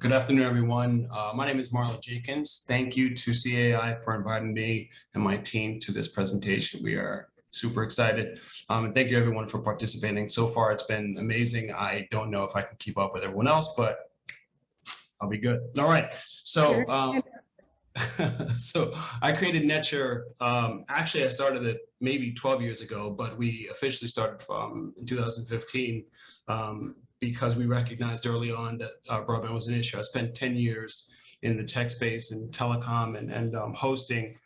Good afternoon, everyone. My name is Marlon Jenkins. Thank you to CAI for inviting me and my team to this presentation. We are super excited. And thank you, everyone, for participating. So far, it's been amazing. I don't know if I can keep up with everyone else, but I'll be good. All right. So, so I created Neture. Actually, I started it maybe 12 years ago, but we officially started from 2015. Because we recognized early on that broadband was an issue. I spent 10 years in the tech space and telecom and hosting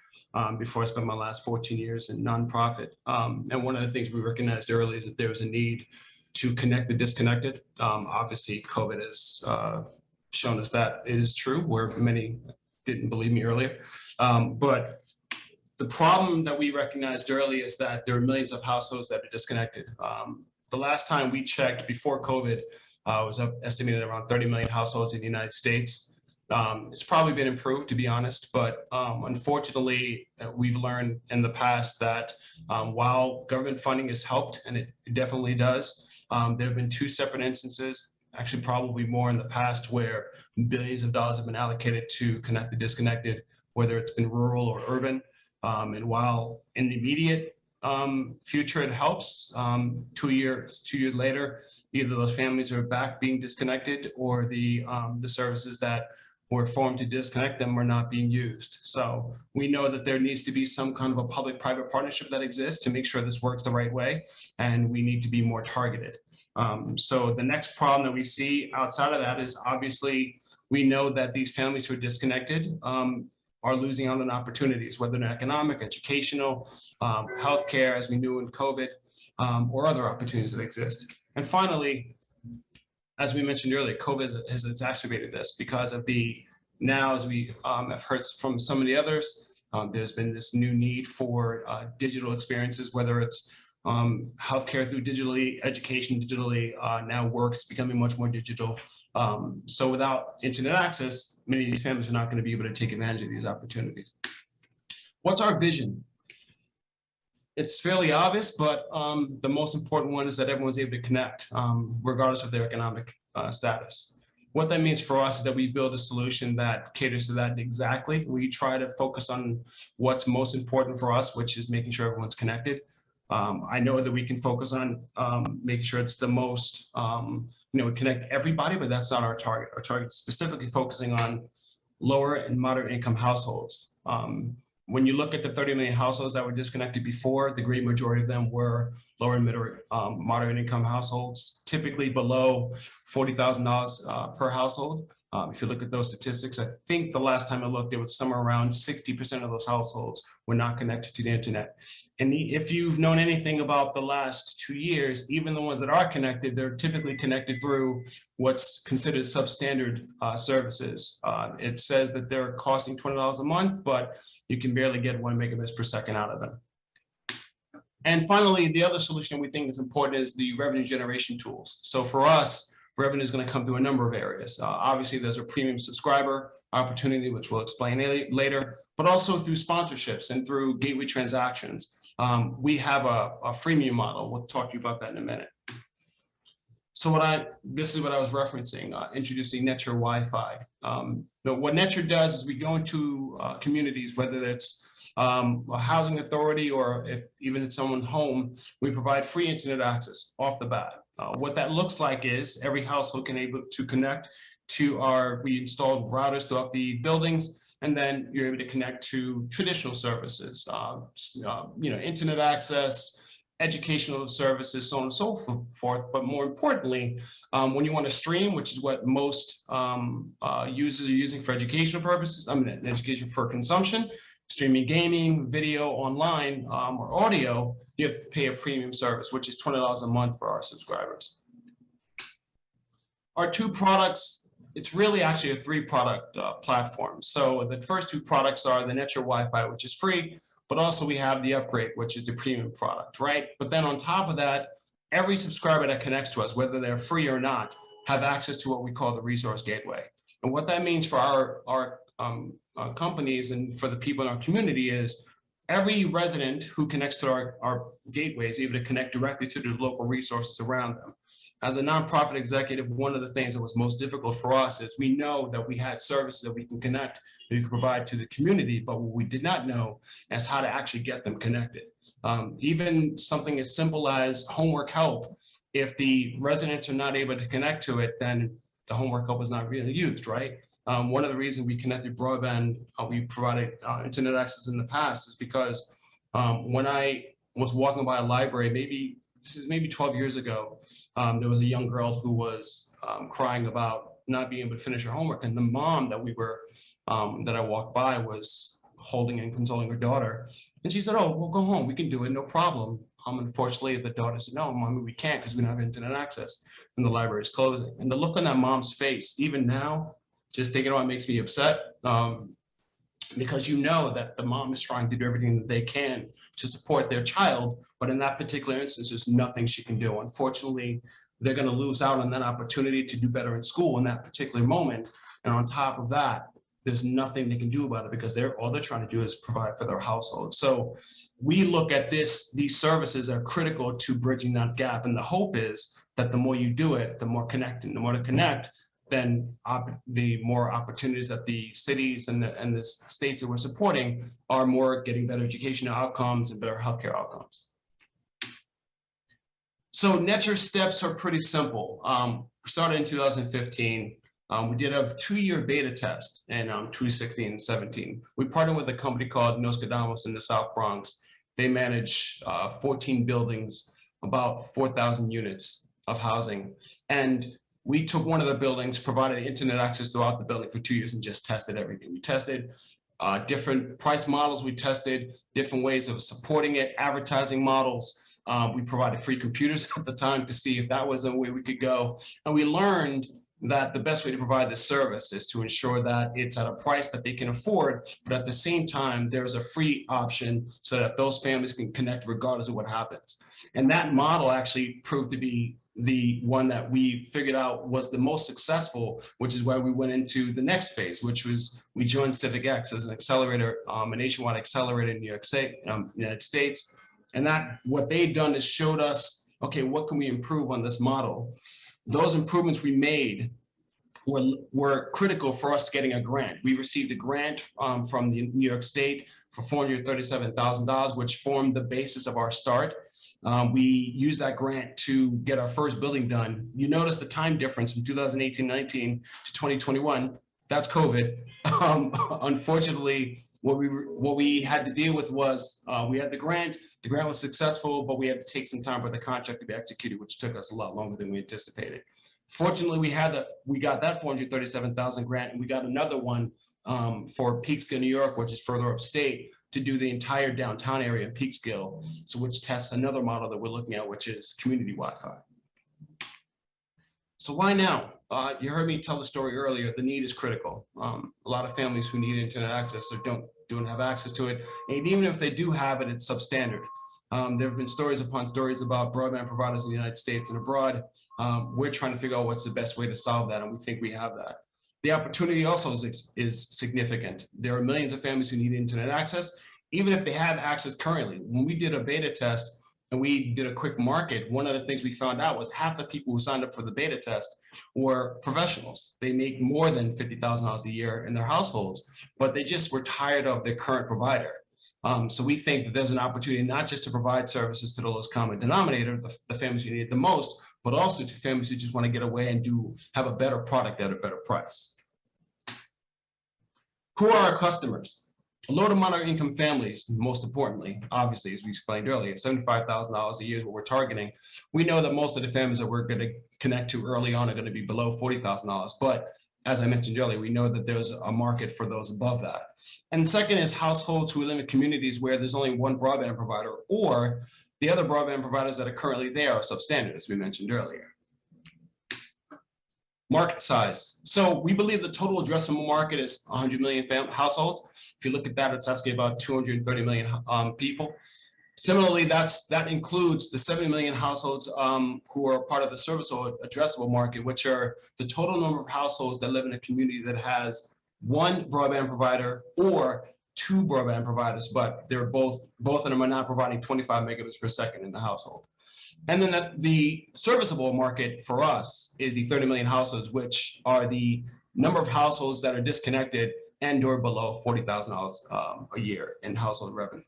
before I spent my last 14 years in nonprofit. And one of the things we recognized early is that there was a need to connect the disconnected. Obviously, COVID has shown us that it is true, where many didn't believe me earlier. But the problem that we recognized early is that there are millions of households that are disconnected. The last time we checked before COVID was estimated around 30 million households in the United States. It's probably been improved, to be honest, but unfortunately, we've learned in the past that while government funding has helped, and it definitely does, there have been two separate instances, actually probably more in the past, where billions of dollars have been allocated to connect the disconnected, whether it's been rural or urban. And while in the immediate future it helps, 2 years later, either those families are back being disconnected or the services that were formed to disconnect them are not being used. So we know that there needs to be some kind of a public-private partnership that exists to make sure this works the right way, and we need to be more targeted. So the next problem that we see outside of that is obviously we know that these families who are disconnected are losing out on opportunities, whether they're economic, educational, healthcare, as we knew in COVID, or other opportunities that exist. And finally, as we mentioned earlier, COVID has exacerbated this because of now, as we have heard from some of the others, there's been this new need for digital experiences, whether it's healthcare through digitally, education digitally, now work's becoming much more digital. So without internet access, many of these families are not going to be able to take advantage of these opportunities. What's our vision? It's fairly obvious, but the most important one is that everyone's able to connect, regardless of their economic status. What that means for us is that we build a solution that caters to that exactly. We try to focus on what's most important for us, which is making sure everyone's connected. I know that we can focus on making sure it's the most, connect everybody, but that's not our target. Our target is specifically focusing on lower and moderate income households. When you look at the 30 million households that were disconnected before, the great majority of them were lower and moderate income households, typically below $40,000 per household. If you look at those statistics, I think the last time I looked, it was somewhere around 60% of those households were not connected to the internet. And if you've known anything about the last 2 years, even the ones that are connected, they're typically connected through what's considered substandard services. It says that they're costing $20 a month, but you can barely get 1 megabits per second out of them. And finally, the other solution we think is important is the revenue generation tools. So for us, revenue is going to come through a number of areas. Obviously, there's a premium subscriber opportunity, which we'll explain later, but also through sponsorships and through gateway transactions. We have a freemium model. We'll talk to you about that in a minute. So this is what I was referencing, introducing Neture Wi-Fi. What Neture does is we go into communities, whether it's a housing authority or even if someone's home, we provide free internet access off the bat. What that looks like is every household can able to connect to we installed routers throughout the buildings, and then you're able to connect to traditional services, internet access, educational services, so on and so forth. But more importantly, when you want to stream, which is what most users are using for educational purposes, education for consumption, streaming gaming, video online, or audio, you have to pay a premium service, which is $20 a month for our subscribers. Our two products, it's really actually a 3-product platform. So the first 2 products are the Neture Wi-Fi, which is free, but also we have the upgrade, which is the premium product, right? But then on top of that, every subscriber that connects to us, whether they're free or not, have access to what we call the resource gateway. And what that means for our companies and for the people in our community is every resident who connects to our gateway is able to connect directly to the local resources around them. as a nonprofit executive, one of the things that was most difficult for us is we know that we had services that we can connect, that we can provide to the community, but what we did not know is how to actually get them connected. Even something as simple as homework help, if the residents are not able to connect to it, then the homework help is not really used, right? One of the reasons we connected broadband, we provided internet access in the past is because when I was walking by a library, maybe 12 years ago, there was a young girl who was crying about not being able to finish her homework, and the mom that I walked by was holding and consoling her daughter, and she said, "Oh, we'll go home. We can do it, no problem." Unfortunately, the daughter said, "No, mommy, we can't because we don't have internet access, and the library is closing." And the look on that mom's face, even now, just thinking about it makes me upset. Because you know that the mom is trying to do everything that they can to support their child, but in that particular instance, there's nothing she can do. Unfortunately, they're going to lose out on that opportunity to do better in school in that particular moment. And on top of that, there's nothing they can do about it because all they're trying to do is provide for their household. So we look at these services are critical to bridging that gap. And the hope is that the more you do it, the more connecting, the more to connect, then the more opportunities that the cities and the states that we're supporting are more getting better educational outcomes and better healthcare outcomes. So Neture Steps are pretty simple. We started in 2015. We did a 2-year beta test in 2016 and 17. We partnered with a company called Nostradamus in the South Bronx. They manage 14 buildings, about 4,000 units of housing. And we took one of the buildings, provided internet access throughout the building for 2 years and just tested everything. We tested different price models. We tested different ways of supporting it, advertising models. We provided free computers at the time to see if that was a way we could go. And we learned that the best way to provide this service is to ensure that it's at a price that they can afford, but at the same time, there's a free option so that those families can connect regardless of what happens. And that model actually proved to be the one that we figured out was the most successful, which is why we went into the next phase, which was we joined CivicX as an accelerator, a nationwide accelerator in New York State, United States. And that what they've done is showed us, okay, what can we improve on this model? Those improvements we made were critical for us getting a grant. We received a grant from the New York State for $437,000, which formed the basis of our start. We used that grant to get our first building done. You notice the time difference from 2018-19 to 2021. That's COVID. Unfortunately, what we had to deal with was we had the grant. The grant was successful, but we had to take some time for the contract to be executed, which took us a lot longer than we anticipated. Fortunately, we got that $437,000 grant, and we got another one for Peekskill, New York, which is further upstate, to do the entire downtown area in Peekskill, so which tests another model that we're looking at, which is community Wi-Fi. So why now? You heard me tell the story earlier. The need is critical. A lot of families who need internet access or don't have access to it, and even if they do have it, it's substandard. There have been stories upon stories about broadband providers in the United States and abroad. We're trying to figure out what's the best way to solve that, and we think we have that. The opportunity also is significant. There are millions of families who need internet access, even if they have access currently. When we did a beta test and we did a quick market, one of the things we found out was half the people who signed up for the beta test were professionals. They make more than $50,000 a year in their households, but they just were tired of their current provider. So we think that there's an opportunity not just to provide services to the lowest common denominator, the families who need it the most, but also to families who just want to get away and have a better product at a better price. Who are our customers? Low to moderate income families, most importantly, obviously, as we explained earlier, $75,000 a year is what we're targeting. We know that most of the families that we're going to connect to early on are going to be below $40,000, but as I mentioned earlier, we know that there's a market for those above that. And second is households who live in communities where there's only one broadband provider, or the other broadband providers that are currently there are substandard, as we mentioned earlier. Market size. So we believe the total addressable market is 100 million households. If you look at that, it's asking about 230 million people. Similarly, that includes the 70 million households who are part of the serviceable addressable market, which are the total number of households that live in a community that has one broadband provider or two broadband providers, but they're both of them are not providing 25 megabits per second in the household. And then the serviceable market for us is the 30 million households, which are the number of households that are disconnected and or below $40,000 a year in household revenue.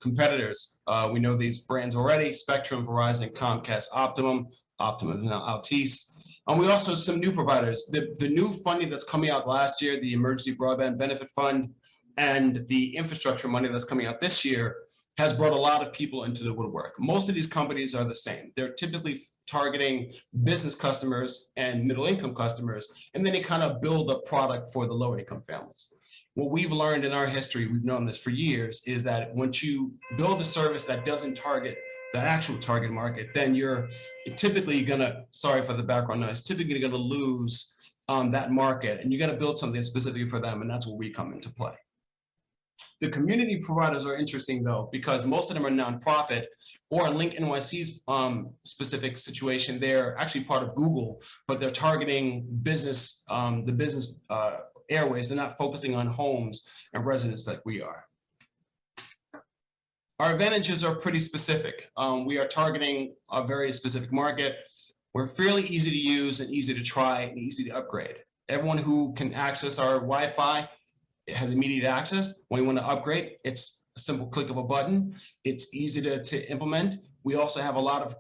Competitors, we know these brands already: Spectrum, Verizon, Comcast, Optimum is now Altice. And we also have some new providers. The new funding that's coming out last year, the Emergency Broadband Benefit Fund, and the infrastructure money that's coming out this year has brought a lot of people into the woodwork. Most of these companies are the same. They're typically targeting business customers and middle income customers, and then they kind of build a product for the low income families. What we've learned in our history, we've known this for years, is that once you build a service that doesn't target the actual target market, then you're typically gonna, sorry for the background noise, typically gonna lose that market, and you gotta build something specifically for them, and that's where we come into play. The community providers are interesting though, because most of them are nonprofit, or in Link NYC's specific situation, they're actually part of Google, but they're targeting business, the business airways. They're not focusing on homes and residents like we are. Our advantages are pretty specific. We are targeting a very specific market. We're fairly easy to use and easy to try and easy to upgrade. Everyone who can access our Wi-Fi, it has immediate access. When you want to upgrade, it's a simple click of a button. It's easy to implement. We also have a lot of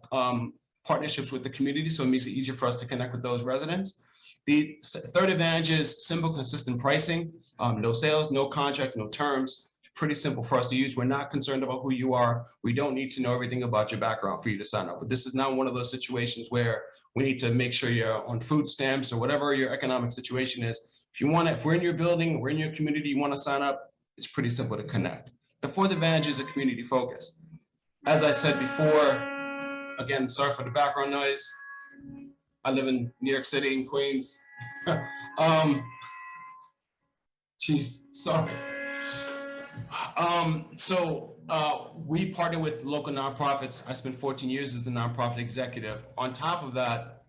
partnerships with the community, so it makes it easier for us to connect with those residents. The third advantage is simple, consistent pricing. No sales, no contract, no terms. Pretty simple for us to use. We're not concerned about who you are. We don't need to know everything about your background for you to sign up. But this is not one of those situations where we need to make sure you're on food stamps or whatever your economic situation is. If you want it, if we're in your building, we're in your community, you want to sign up, it's pretty simple to connect. The fourth advantage is a community focus. As I said before, again, sorry for the background noise. I live in New York City, in Queens. Geez, sorry. We partner with local nonprofits. I spent 14 years as the nonprofit executive. On top of that,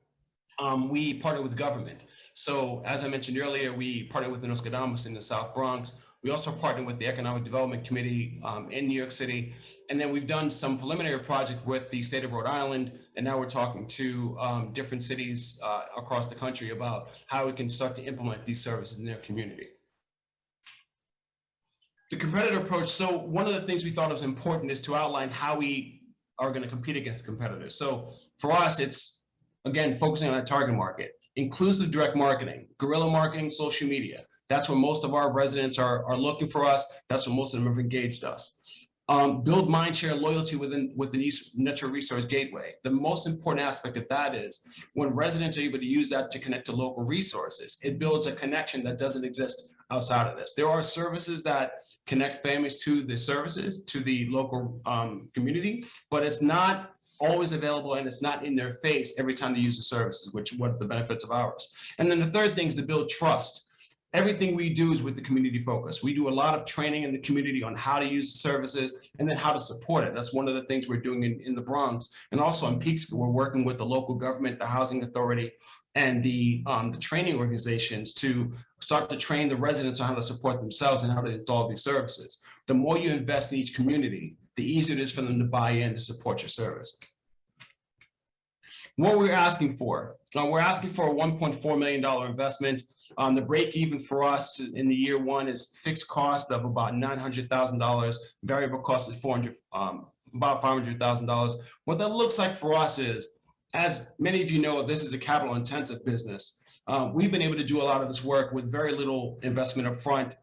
we partner with government. So as I mentioned earlier, we partner with the Nostradamus in the South Bronx. We also partner with the Economic Development Committee in New York City. And then we've done some preliminary projects with the state of Rhode Island. And now we're talking to different cities across the country about how we can start to implement these services in their community. The competitor approach. So one of the things we thought was important is to outline how we are going to compete against the competitors. So for us, it's, again, focusing on our target market, inclusive direct marketing, guerrilla marketing, social media. That's where most of our residents are looking for us. That's where most of them have engaged us. Build mindshare and loyalty with the Neture Resource Gateway. The most important aspect of that is when residents are able to use that to connect to local resources, it builds a connection that doesn't exist outside of this. There are services that connect families to the services, to the local community, but it's not always available and it's not in their face every time they use the services, which what the benefits of ours. And then the third thing is to build trust. Everything we do is with the community focus. We do a lot of training in the community on how to use the services and then how to support it. That's one of the things we're doing in the Bronx. And also in Peekskill, we're working with the local government, the housing authority, and the training organizations to start to train the residents on how to support themselves and how to install these services. The more you invest in each community, the easier it is for them to buy in to support your services. What we're asking for, we're asking for a $1.4 million investment. The break even for us in the year one is fixed cost of about $900,000. Variable cost is about $500,000. What that looks like for us is, as many of you know, this is a capital intensive business. We've been able to do a lot of this work with very little investment up front.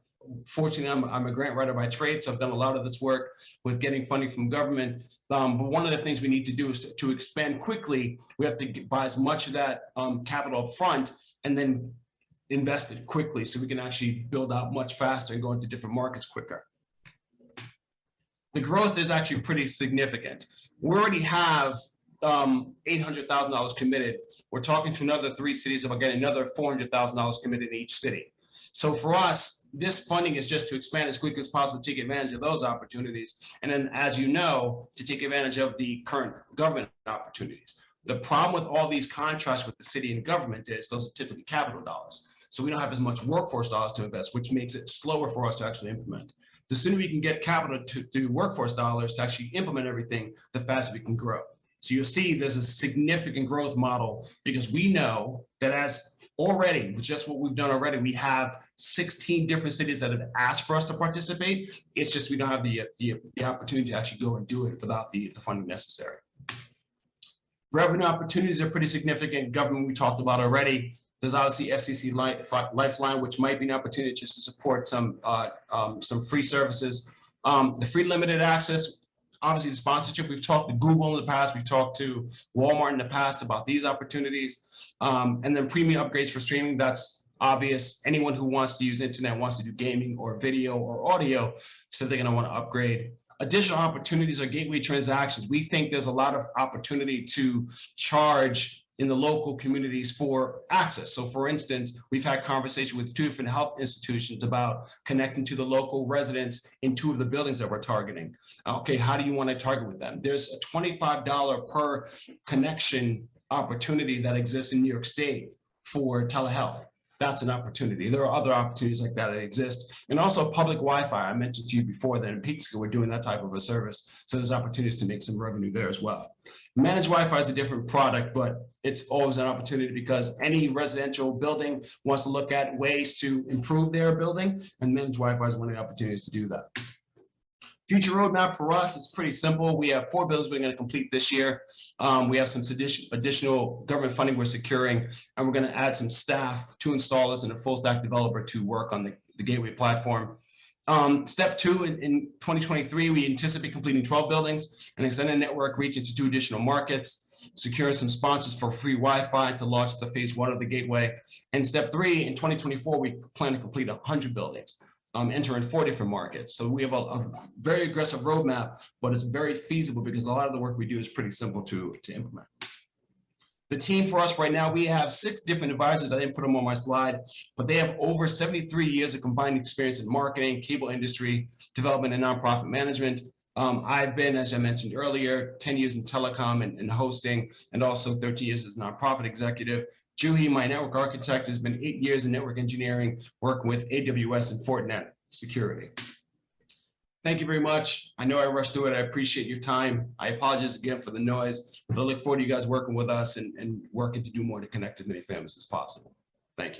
Fortunately, I'm a grant writer by trade, so I've done a lot of this work with getting funding from government. But one of the things we need to do is to expand quickly. We have to buy as much of that capital up front and then invest it quickly so we can actually build out much faster and go into different markets quicker. The growth is actually pretty significant. We already have $800,000 committed. We're talking to another 3 cities about getting another $400,000 committed in each city. So for us, this funding is just to expand as quickly as possible, to take advantage of those opportunities. And then, as you know, to take advantage of the current government opportunities. The problem with all these contracts with the city and government is those are typically capital dollars. So we don't have as much workforce dollars to invest, which makes it slower for us to actually implement. the sooner we can get capital to workforce dollars to actually implement everything, the faster we can grow. So you'll see there's a significant growth model because we know that as already, with just what we've done already, we have 16 different cities that have asked for us to participate. It's just we don't have the opportunity to actually go and do it without the funding necessary. Revenue opportunities are pretty significant. Government we talked about already. There's obviously FCC Lifeline, which might be an opportunity just to support some free services. The free limited access, obviously the sponsorship. We've talked to Google in the past. We've talked to Walmart in the past about these opportunities. And then premium upgrades for streaming. That's obvious. Anyone who wants to use internet, wants to do gaming or video or audio, so they're going to want to upgrade. Additional opportunities are gateway transactions. We think there's a lot of opportunity to charge in the local communities for access. So for instance, we've had conversation with 2 different health institutions about connecting to the local residents in 2 of the buildings that we're targeting. Okay, how do you want to target with them? There's a $25 per connection opportunity that exists in New York State for telehealth. That's an opportunity. There are other opportunities like that exist. And also public Wi-Fi. I mentioned to you before that in Peekskill, we're doing that type of a service. So there's opportunities to make some revenue there as well. Managed Wi-Fi is a different product, but it's always an opportunity because any residential building wants to look at ways to improve their building, and managed Wi-Fi is one of the opportunities to do that. Future roadmap for us is pretty simple. We have 4 buildings we're going to complete this year. We have some additional government funding we're securing, and we're going to add some staff, 2 installers, and a full stack developer to work on the gateway platform. Step 2, in 2023, we anticipate completing 12 buildings and extending network reach into 2 additional markets, securing some sponsors for free Wi-Fi to launch the phase 1 of the gateway. And step 3, in 2024, we plan to complete 100 buildings. Enter in 4 different markets. So we have a very aggressive roadmap, but it's very feasible because a lot of the work we do is pretty simple to implement. The team for us right now, we have 6 different advisors. I didn't put them on my slide, but they have over 73 years of combined experience in marketing, cable industry, development, and nonprofit management. I've been, as I mentioned earlier, 10 years in telecom and hosting, and also 13 years as a nonprofit executive. Juhi, my network architect, has been 8 years in network engineering, working with AWS and Fortinet security. Thank you very much. I know I rushed through it. I appreciate your time. I apologize again for the noise, but I look forward to you guys working with us and working to do more to connect as many families as possible. Thank you.